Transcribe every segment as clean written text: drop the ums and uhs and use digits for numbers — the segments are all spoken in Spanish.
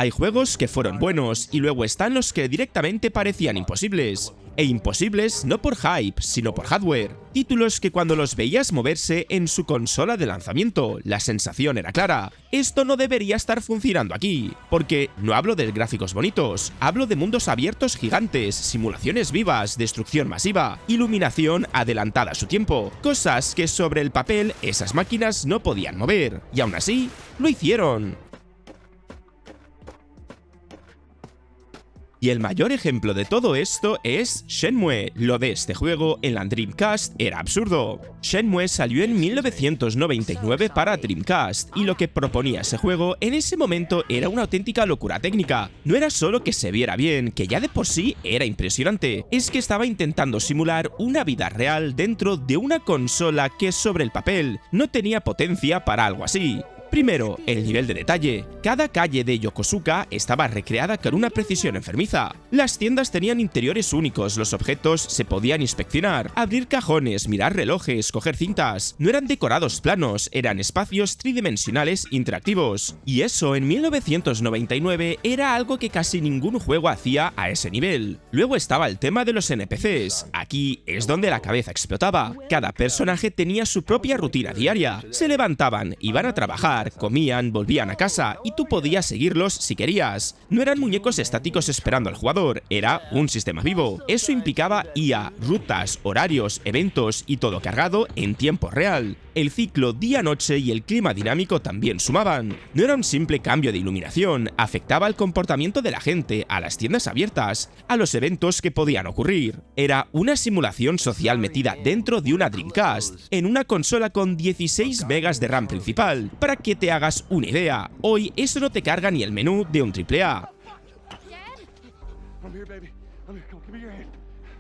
Hay juegos que fueron buenos y luego están los que directamente parecían imposibles. E imposibles no por hype, sino por hardware. Títulos que cuando los veías moverse en su consola de lanzamiento, la sensación era clara. Esto no debería estar funcionando aquí, porque no hablo de gráficos bonitos, hablo de mundos abiertos gigantes, simulaciones vivas, destrucción masiva, iluminación adelantada a su tiempo, cosas que sobre el papel esas máquinas no podían mover, y aún así, lo hicieron. Y el mayor ejemplo de todo esto es Shenmue. Lo de este juego en la Dreamcast era absurdo. Shenmue salió en 1999 para Dreamcast, y lo que proponía ese juego en ese momento era una auténtica locura técnica. No era solo que se viera bien, que ya de por sí era impresionante, es que estaba intentando simular una vida real dentro de una consola que sobre el papel no tenía potencia para algo así. Primero, el nivel de detalle. Cada calle de Yokosuka estaba recreada con una precisión enfermiza. Las tiendas tenían interiores únicos, los objetos se podían inspeccionar, abrir cajones, mirar relojes, coger cintas. No eran decorados planos, eran espacios tridimensionales interactivos. Y eso en 1999 era algo que casi ningún juego hacía a ese nivel. Luego estaba el tema de los NPCs. Aquí es donde la cabeza explotaba. Cada personaje tenía su propia rutina diaria. Se levantaban, iban a trabajar, comían, volvían a casa y tú podías seguirlos si querías. No eran muñecos estáticos esperando al jugador, era un sistema vivo. Eso implicaba IA, rutas, horarios, eventos y todo cargado en tiempo real. El ciclo día-noche y el clima dinámico también sumaban. No era un simple cambio de iluminación, afectaba al comportamiento de la gente, a las tiendas abiertas, a los eventos que podían ocurrir. Era una simulación social metida dentro de una Dreamcast, en una consola con 16 megas de RAM principal. Para que te hagas una idea, hoy eso no te carga ni el menú de un AAA.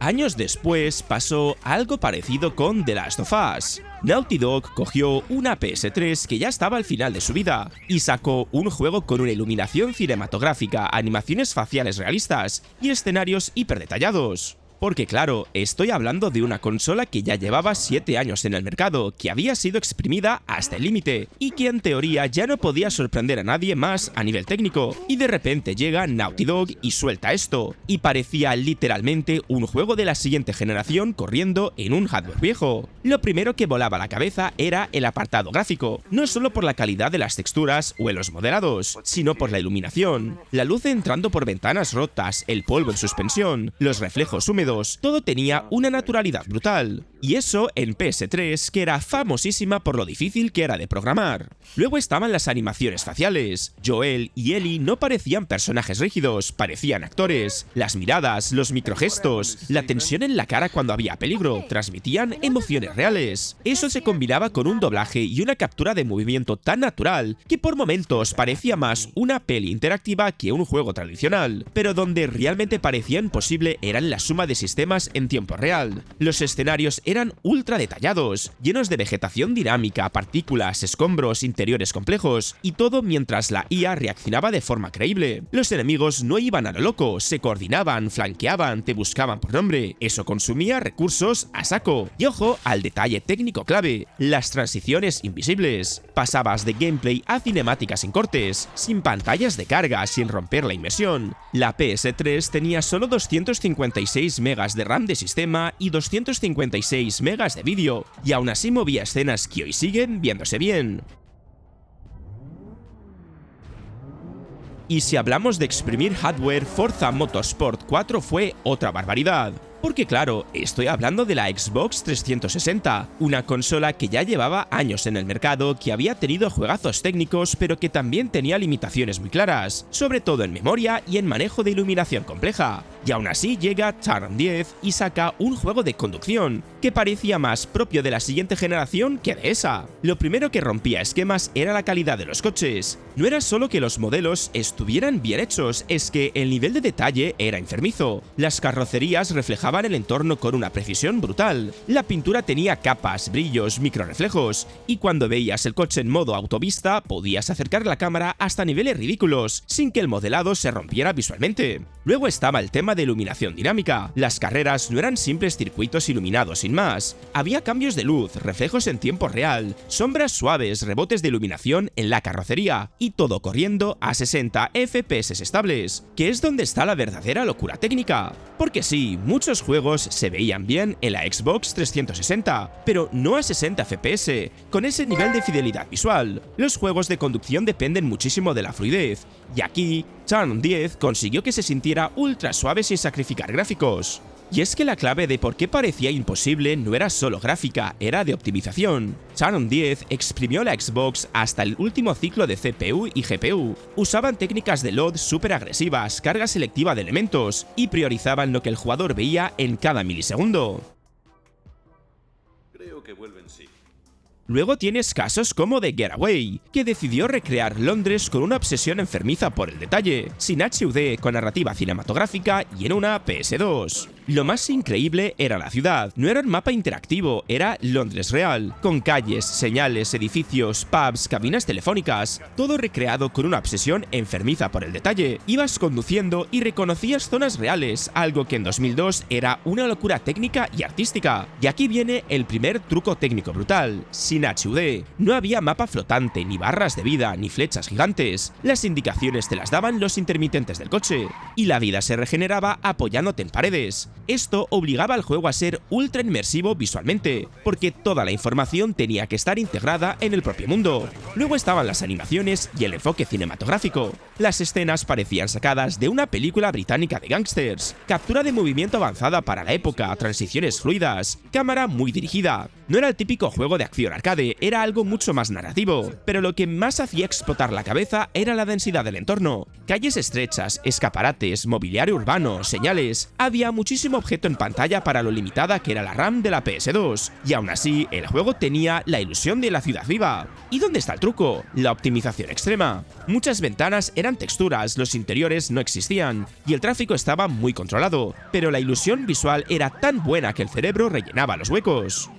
Años después pasó algo parecido con The Last of Us. Naughty Dog cogió una PS3 que ya estaba al final de su vida y sacó un juego con una iluminación cinematográfica, animaciones faciales realistas y escenarios hiperdetallados. Porque claro, estoy hablando de una consola que ya llevaba 7 años en el mercado, que había sido exprimida hasta el límite, y que en teoría ya no podía sorprender a nadie más a nivel técnico, y de repente llega Naughty Dog y suelta esto, y parecía literalmente un juego de la siguiente generación corriendo en un hardware viejo. Lo primero que volaba a la cabeza era el apartado gráfico, no solo por la calidad de las texturas o en los modelados, sino por la iluminación, la luz entrando por ventanas rotas, el polvo en suspensión, los reflejos húmedos. Todo tenía una naturalidad brutal. Y eso en PS3, que era famosísima por lo difícil que era de programar. Luego estaban las animaciones faciales. Joel y Ellie no parecían personajes rígidos, parecían actores. Las miradas, los microgestos, la tensión en la cara cuando había peligro, transmitían emociones reales. Eso se combinaba con un doblaje y una captura de movimiento tan natural que por momentos parecía más una peli interactiva que un juego tradicional, pero donde realmente parecía imposible eran la suma de sistemas en tiempo real. Los escenarios eran ultra detallados, llenos de vegetación dinámica, partículas, escombros, interiores complejos, y todo mientras la IA reaccionaba de forma creíble. Los enemigos no iban a lo loco, se coordinaban, flanqueaban, te buscaban por nombre. Eso consumía recursos a saco. Y ojo al detalle técnico clave, las transiciones invisibles. Pasabas de gameplay a cinemáticas sin cortes, sin pantallas de carga, sin romper la inmersión. La PS3 tenía solo 256 megas de RAM de sistema y 256 megas de vídeo, y aún así movía escenas que hoy siguen viéndose bien. Y si hablamos de exprimir hardware, Forza Motorsport 4 fue otra barbaridad. Porque claro, estoy hablando de la Xbox 360, una consola que ya llevaba años en el mercado, que había tenido juegazos técnicos, pero que también tenía limitaciones muy claras, sobre todo en memoria y en manejo de iluminación compleja. Y aún así llega Turn 10 y saca un juego de conducción, que parecía más propio de la siguiente generación que de esa. Lo primero que rompía esquemas era la calidad de los coches. No era solo que los modelos estuvieran bien hechos, es que el nivel de detalle era enfermizo. Las carrocerías reflejaban dibujaban el entorno con una precisión brutal. La pintura tenía capas, brillos, microreflejos, y cuando veías el coche en modo autovista podías acercar la cámara hasta niveles ridículos, sin que el modelado se rompiera visualmente. Luego estaba el tema de iluminación dinámica. Las carreras no eran simples circuitos iluminados sin más. Había cambios de luz, reflejos en tiempo real, sombras suaves, rebotes de iluminación en la carrocería, y todo corriendo a 60 FPS estables, que es donde está la verdadera locura técnica. Porque sí, muchos juegos se veían bien en la Xbox 360, pero no a 60 FPS, con ese nivel de fidelidad visual. Los juegos de conducción dependen muchísimo de la fluidez, y aquí, Turn 10 consiguió que se sintiera ultra suave sin sacrificar gráficos. Y es que la clave de por qué parecía imposible no era solo gráfica, era de optimización. Turn 10 exprimió la Xbox hasta el último ciclo de CPU y GPU. Usaban técnicas de load súper agresivas, carga selectiva de elementos, y priorizaban lo que el jugador veía en cada milisegundo. Creo que vuelven sí. Luego tienes casos como The Getaway, que decidió recrear Londres con una obsesión enfermiza por el detalle, sin HUD, con narrativa cinematográfica y en una PS2. Lo más increíble era la ciudad, no era un mapa interactivo, era Londres real, con calles, señales, edificios, pubs, cabinas telefónicas, todo recreado con una obsesión enfermiza por el detalle. Ibas conduciendo y reconocías zonas reales, algo que en 2002 era una locura técnica y artística. Y aquí viene el primer truco técnico brutal. Sin HUD, no había mapa flotante, ni barras de vida, ni flechas gigantes. Las indicaciones te las daban los intermitentes del coche, y la vida se regeneraba apoyándote en paredes. Esto obligaba al juego a ser ultra inmersivo visualmente, porque toda la información tenía que estar integrada en el propio mundo. Luego estaban las animaciones y el enfoque cinematográfico. Las escenas parecían sacadas de una película británica de gángsters. Captura de movimiento avanzada para la época, transiciones fluidas, cámara muy dirigida. No era el típico juego de acción arcade, era algo mucho más narrativo, pero lo que más hacía explotar la cabeza era la densidad del entorno. Calles estrechas, escaparates, mobiliario urbano, señales. Había muchísimo objeto en pantalla para lo limitada que era la RAM de la PS2, y aún así el juego tenía la ilusión de la ciudad viva. ¿Y dónde está el truco? La optimización extrema. Muchas ventanas eran texturas, los interiores no existían, y el tráfico estaba muy controlado, pero la ilusión visual era tan buena que el cerebro rellenaba los huecos.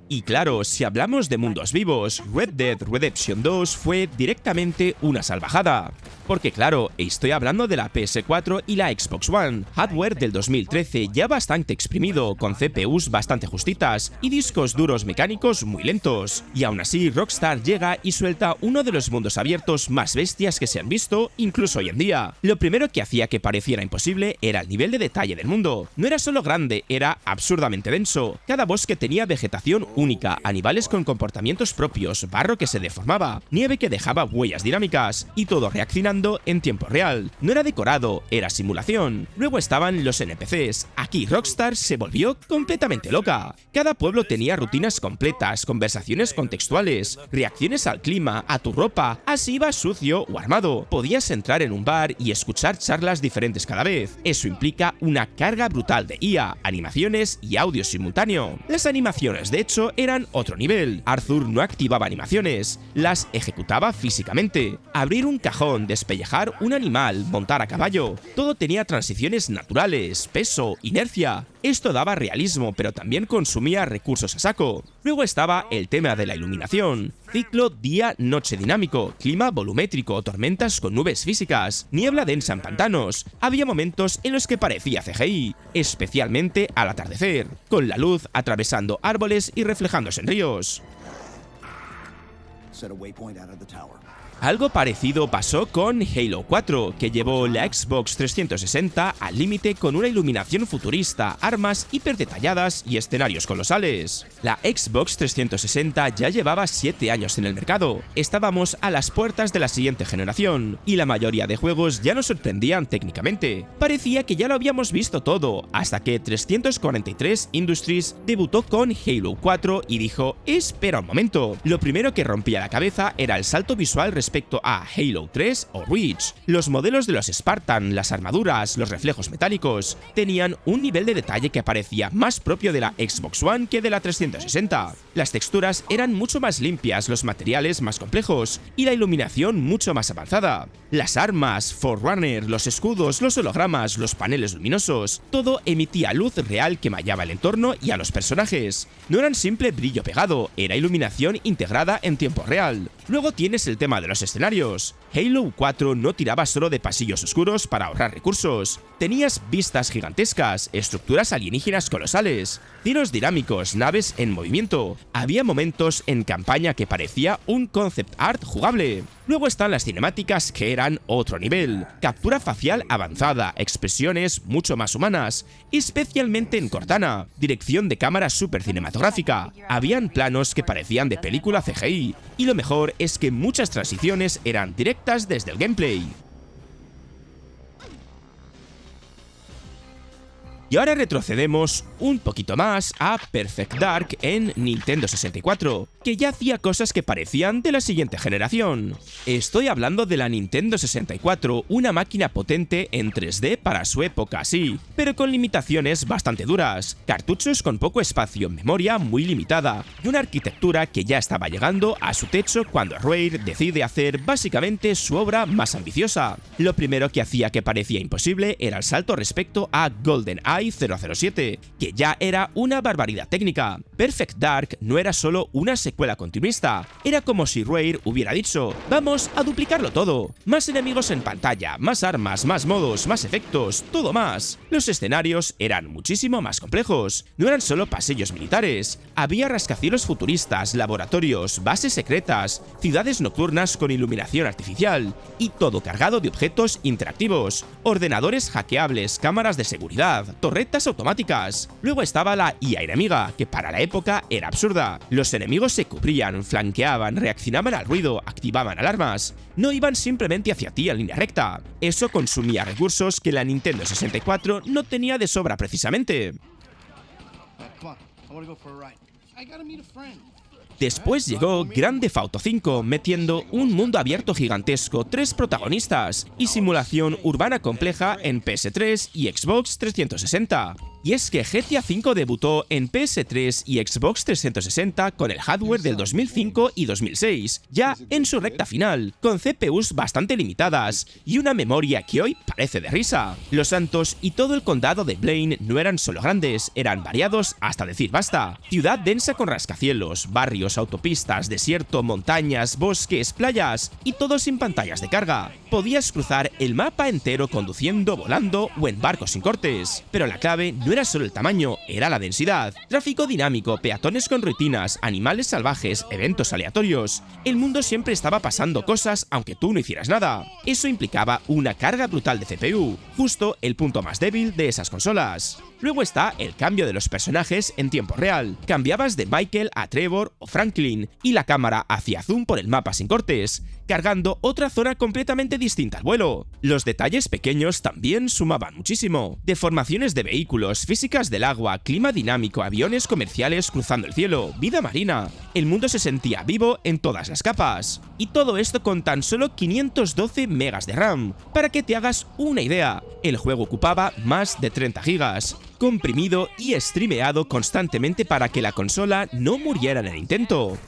Y claro, si hablamos de mundos vivos, Red Dead Redemption 2 fue directamente una salvajada. Porque claro, estoy hablando de la PS4 y la Xbox One, hardware del 2013 ya bastante exprimido, con CPUs bastante justitas y discos duros mecánicos muy lentos. Y aún así, Rockstar llega y suelta uno de los mundos abiertos más bestias que se han visto, incluso hoy en día. Lo primero que hacía que pareciera imposible era el nivel de detalle del mundo. No era solo grande, era absurdamente denso. Cada bosque tenía vegetación única, animales con comportamientos propios, barro que se deformaba, nieve que dejaba huellas dinámicas, y todo reaccionando en tiempo real. No era decorado, era simulación. Luego estaban los NPCs. Aquí Rockstar se volvió completamente loca. Cada pueblo tenía rutinas completas, conversaciones contextuales, reacciones al clima, a tu ropa, así ibas sucio o armado. Podías entrar en un bar y escuchar charlas diferentes cada vez. Eso implica una carga brutal de IA, animaciones y audio simultáneo. Las animaciones, de hecho, eran otro nivel. Arthur no activaba animaciones, las ejecutaba físicamente. Abrir un cajón, despellejar un animal, montar a caballo, todo tenía transiciones naturales, peso, inercia. Esto daba realismo, pero también consumía recursos a saco. Luego estaba el tema de la iluminación. Ciclo día-noche dinámico, clima volumétrico, tormentas con nubes físicas, niebla densa en pantanos. Había momentos en los que parecía CGI, especialmente al atardecer, con la luz atravesando árboles y reflejándose en ríos. Algo parecido pasó con Halo 4, que llevó la Xbox 360 al límite con una iluminación futurista, armas hiperdetalladas y escenarios colosales. La Xbox 360 ya llevaba 7 años en el mercado, estábamos a las puertas de la siguiente generación, y la mayoría de juegos ya nos sorprendían técnicamente. Parecía que ya lo habíamos visto todo, hasta que 343 Industries debutó con Halo 4 y dijo: espera un momento. Lo primero que rompía la cabeza era el salto visual respecto a Halo 3 o Reach. Los modelos de los Spartan, las armaduras, los reflejos metálicos, tenían un nivel de detalle que parecía más propio de la Xbox One que de la 360. Las texturas eran mucho más limpias, los materiales más complejos y la iluminación mucho más avanzada. Las armas, Forerunner, los escudos, los hologramas, los paneles luminosos, todo emitía luz real que mallaba el entorno y a los personajes. No eran simple brillo pegado, era iluminación integrada en tiempo real. Luego tienes el tema de los escenarios. Halo 4 no tiraba solo de pasillos oscuros para ahorrar recursos. Tenías vistas gigantescas, estructuras alienígenas colosales, tiros dinámicos, naves en movimiento. Había momentos en campaña que parecía un concept art jugable. Luego están las cinemáticas que eran otro nivel. Captura facial avanzada, expresiones mucho más humanas, especialmente en Cortana. Dirección de cámara súper cinematográfica. Habían planos que parecían de película CGI. Y lo mejor es que muchas transiciones eran directas desde el gameplay. Y ahora retrocedemos un poquito más a Perfect Dark en Nintendo 64, que ya hacía cosas que parecían de la siguiente generación. Estoy hablando de la Nintendo 64, una máquina potente en 3D para su época, sí, pero con limitaciones bastante duras, cartuchos con poco espacio, memoria muy limitada y una arquitectura que ya estaba llegando a su techo cuando Rare decide hacer básicamente su obra más ambiciosa. Lo primero que hacía que parecía imposible era el salto respecto a GoldenEye 007, que ya era una barbaridad técnica. Perfect Dark no era solo una secuela continuista, era como si Rare hubiera dicho: vamos a duplicarlo todo. Más enemigos en pantalla, más armas, más modos, más efectos, todo más. Los escenarios eran muchísimo más complejos, no eran solo pasillos militares, había rascacielos futuristas, laboratorios, bases secretas, ciudades nocturnas con iluminación artificial, y todo cargado de objetos interactivos, ordenadores hackeables, cámaras de seguridad, torretas automáticas. Luego estaba la IA enemiga, que para la época era absurda. Los enemigos se cubrían, flanqueaban, reaccionaban al ruido, activaban alarmas. No iban simplemente hacia ti en línea recta. Eso consumía recursos que la Nintendo 64 no tenía de sobra precisamente. Después llegó Grand Theft Auto V, metiendo un mundo abierto gigantesco, 3 protagonistas y simulación urbana compleja en PS3 y Xbox 360. Y es que GTA V debutó en PS3 y Xbox 360 con el hardware del 2005 y 2006, ya en su recta final, con CPUs bastante limitadas y una memoria que hoy parece de risa. Los Santos y todo el condado de Blaine no eran solo grandes, eran variados hasta decir basta. Ciudad densa con rascacielos, barrios, autopistas, desierto, montañas, bosques, playas y todo sin pantallas de carga. Podías cruzar el mapa entero conduciendo, volando o en barcos sin cortes, pero la clave no era solo el tamaño, era la densidad. Tráfico dinámico, peatones con rutinas, animales salvajes, eventos aleatorios. El mundo siempre estaba pasando cosas aunque tú no hicieras nada. Eso implicaba una carga brutal de CPU, justo el punto más débil de esas consolas. Luego está el cambio de los personajes en tiempo real. Cambiabas de Michael a Trevor o Franklin y la cámara hacía zoom por el mapa sin cortes, cargando otra zona completamente distinta al vuelo. Los detalles pequeños también sumaban muchísimo. Deformaciones de vehículos, físicas del agua, clima dinámico, aviones comerciales cruzando el cielo, vida marina. El mundo se sentía vivo en todas las capas. Y todo esto con tan solo 512 megas de RAM. Para que te hagas una idea, el juego ocupaba más de 30 gigas. Comprimido y streameado constantemente para que la consola no muriera en el intento.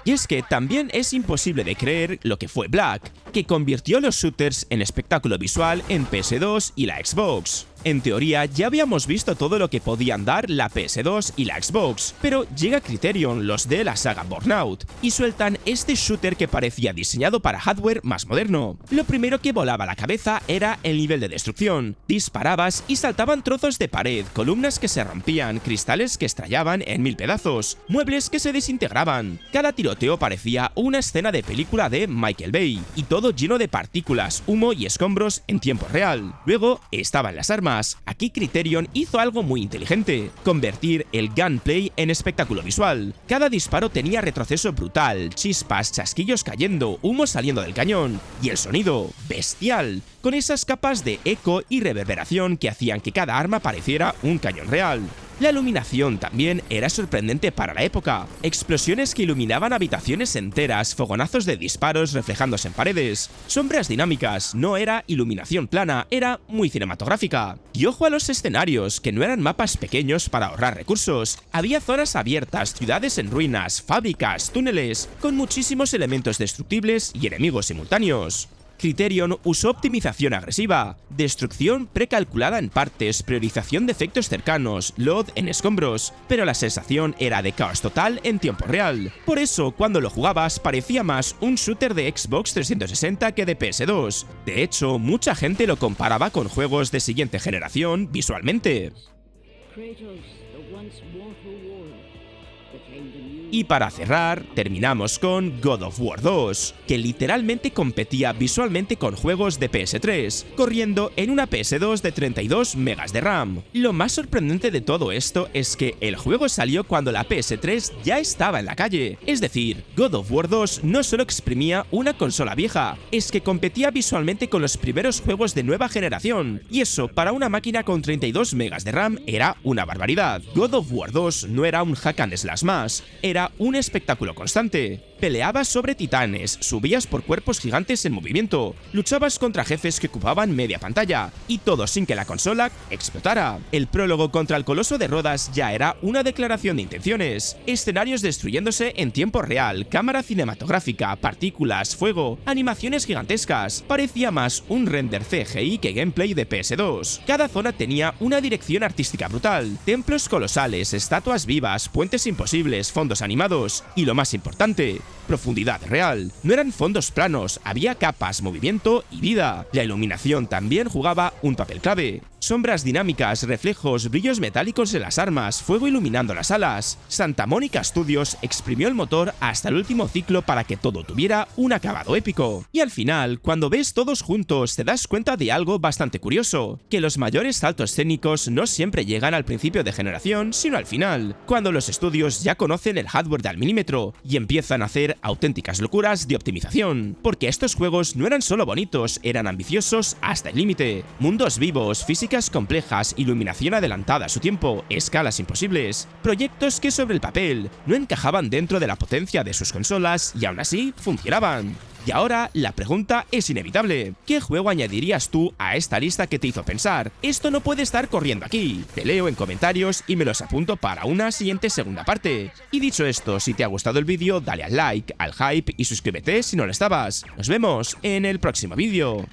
Y es que también es imposible de creer lo que fue Black, que convirtió los shooters en espectáculo visual en PS2 y la Xbox. En teoría ya habíamos visto todo lo que podían dar la PS2 y la Xbox, pero llega Criterion, los de la saga Burnout, y sueltan este shooter que parecía diseñado para hardware más moderno. Lo primero que volaba a la cabeza era el nivel de destrucción. Disparabas y saltaban trozos de pared, columnas que se rompían, cristales que estallaban en 1000 pedazos, muebles que se desintegraban. Cada tiroteo parecía una escena de película de Michael Bay, y todo lleno de partículas, humo y escombros en tiempo real. Luego estaban las armas. Aquí Criterion hizo algo muy inteligente: convertir el gunplay en espectáculo visual. Cada disparo tenía retroceso brutal, chispas, chasquillos cayendo, humo saliendo del cañón, y el sonido, bestial, con esas capas de eco y reverberación que hacían que cada arma pareciera un cañón real. La iluminación también era sorprendente para la época. Explosiones que iluminaban habitaciones enteras, fogonazos de disparos reflejándose en paredes. Sombras dinámicas, no era iluminación plana, era muy cinematográfica. Y ojo a los escenarios, que no eran mapas pequeños para ahorrar recursos. Había zonas abiertas, ciudades en ruinas, fábricas, túneles, con muchísimos elementos destructibles y enemigos simultáneos. Criterion usó optimización agresiva, destrucción precalculada en partes, priorización de efectos cercanos, load en escombros, pero la sensación era de caos total en tiempo real. Por eso, cuando lo jugabas, parecía más un shooter de Xbox 360 que de PS2. De hecho, mucha gente lo comparaba con juegos de siguiente generación visualmente. Y para cerrar, terminamos con God of War 2, que literalmente competía visualmente con juegos de PS3, corriendo en una PS2 de 32 MB de RAM. Lo más sorprendente de todo esto es que el juego salió cuando la PS3 ya estaba en la calle. Es decir, God of War 2 no solo exprimía una consola vieja, es que competía visualmente con los primeros juegos de nueva generación, y eso para una máquina con 32 MB de RAM era una barbaridad. God of War 2 no era un hack and slash más, era un espectáculo constante. Peleabas sobre titanes, subías por cuerpos gigantes en movimiento, luchabas contra jefes que ocupaban media pantalla, y todo sin que la consola explotara. El prólogo contra el Coloso de Rodas ya era una declaración de intenciones. Escenarios destruyéndose en tiempo real, cámara cinematográfica, partículas, fuego, animaciones gigantescas. Parecía más un render CGI que gameplay de PS2. Cada zona tenía una dirección artística brutal, templos colosales, estatuas vivas, puentes imposibles, fondos animados, y lo más importante, profundidad real. No eran fondos planos, había capas, movimiento y vida. La iluminación también jugaba un papel clave. Sombras dinámicas, reflejos, brillos metálicos en las armas, fuego iluminando las alas. Santa Mónica Studios exprimió el motor hasta el último ciclo para que todo tuviera un acabado épico. Y al final, cuando ves todos juntos, te das cuenta de algo bastante curioso, que los mayores saltos escénicos no siempre llegan al principio de generación, sino al final, cuando los estudios ya conocen el hardware de al milímetro y empiezan a hacer auténticas locuras de optimización. Porque estos juegos no eran solo bonitos, eran ambiciosos hasta el límite. Mundos vivos, físicas complejas, iluminación adelantada a su tiempo, escalas imposibles, proyectos que sobre el papel no encajaban dentro de la potencia de sus consolas y aún así funcionaban. Y ahora la pregunta es inevitable. ¿Qué juego añadirías tú a esta lista que te hizo pensar? Esto no puede estar corriendo aquí. Te leo en comentarios y me los apunto para una siguiente segunda parte. Y dicho esto, si te ha gustado el vídeo, dale al like, al hype y suscríbete si no lo estabas. Nos vemos en el próximo vídeo.